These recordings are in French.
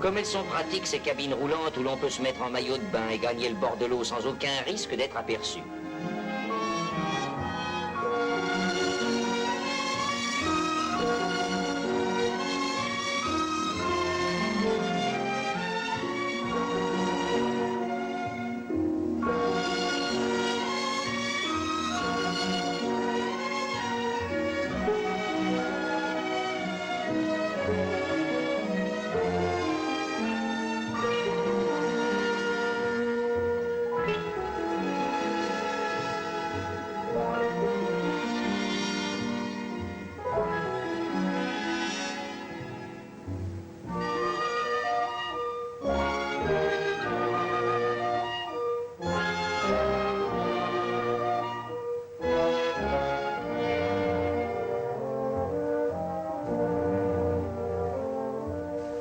Comme elles sont pratiques, ces cabines roulantes où l'on peut se mettre en maillot de bain et gagner le bord de l'eau sans aucun risque d'être aperçu.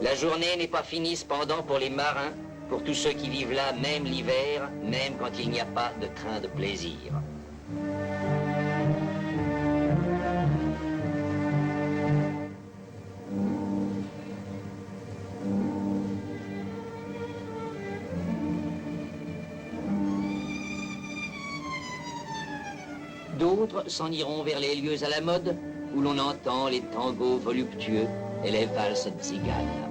La journée n'est pas finie cependant pour les marins, pour tous ceux qui vivent là, même l'hiver, même quand il n'y a pas de train de plaisir. D'autres s'en iront vers les lieux à la mode, où l'on entend les tangos voluptueux et les valses tziganes.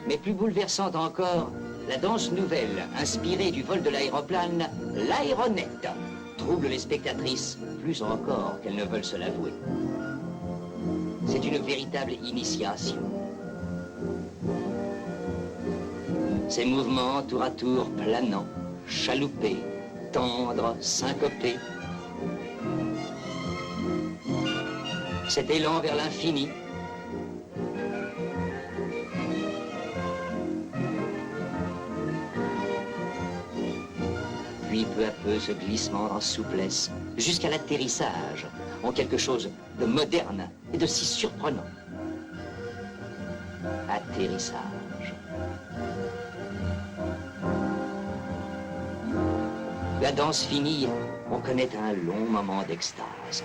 Mais plus bouleversante encore, la danse nouvelle, inspirée du vol de l'aéroplane, l'aéronette, trouble les spectatrices plus encore qu'elles ne veulent se l'avouer. C'est une véritable initiation. Ces mouvements tour à tour planants, chaloupés, tendres, syncopés. Cet élan vers l'infini. Puis peu à peu ce glissement en souplesse, jusqu'à l'atterrissage, en quelque chose de moderne et de si surprenant. Atterrissage. La danse finie, on connaît un long moment d'extase.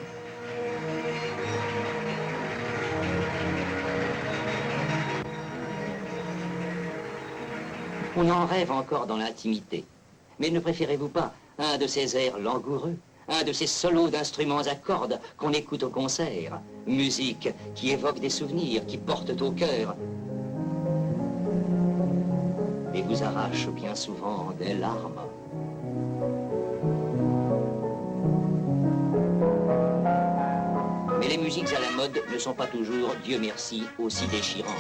On en rêve encore dans l'intimité. Mais ne préférez-vous pas un de ces airs langoureux, un de ces solos d'instruments à cordes qu'on écoute au concert? Musique qui évoque des souvenirs, qui portent au cœur et vous arrache bien souvent des larmes. Mais les musiques à la mode ne sont pas toujours, Dieu merci, aussi déchirantes.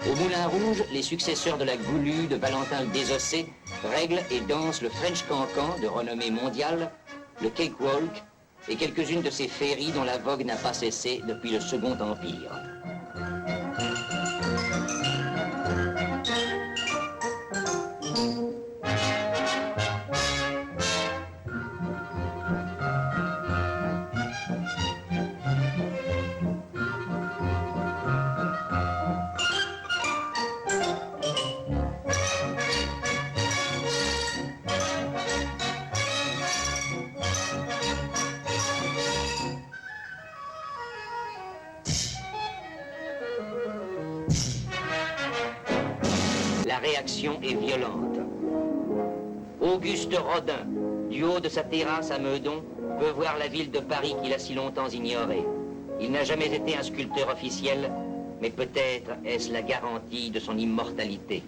Au Moulin Rouge, les successeurs de la Goulue de Valentin le Désossé règlent et dansent le French Cancan de renommée mondiale, le Cakewalk et quelques-unes de ces féeries dont la vogue n'a pas cessé depuis le Second Empire. La réaction est violente. Auguste Rodin, du haut de sa terrasse à Meudon, peut voir la ville de Paris qu'il a si longtemps ignorée. Il n'a jamais été un sculpteur officiel, mais peut-être est-ce la garantie de son immortalité.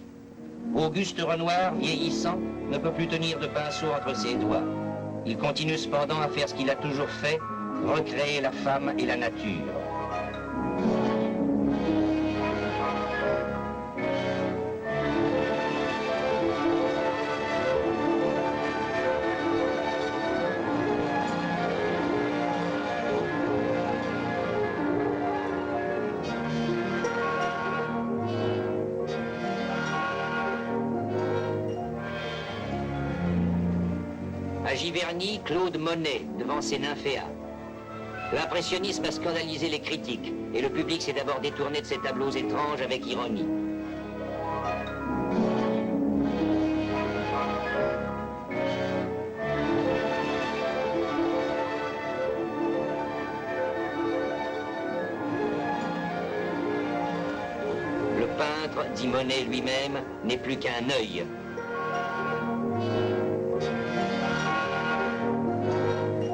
Auguste Renoir, vieillissant, ne peut plus tenir de pinceau entre ses doigts. Il continue cependant à faire ce qu'il a toujours fait, recréer la femme et la nature. À À Giverny, Claude Monet devant ses nymphéas. L'impressionnisme a scandalisé les critiques et le public s'est d'abord détourné de ces tableaux étranges avec ironie. Le peintre, dit Monet lui-même, n'est plus qu'un œil.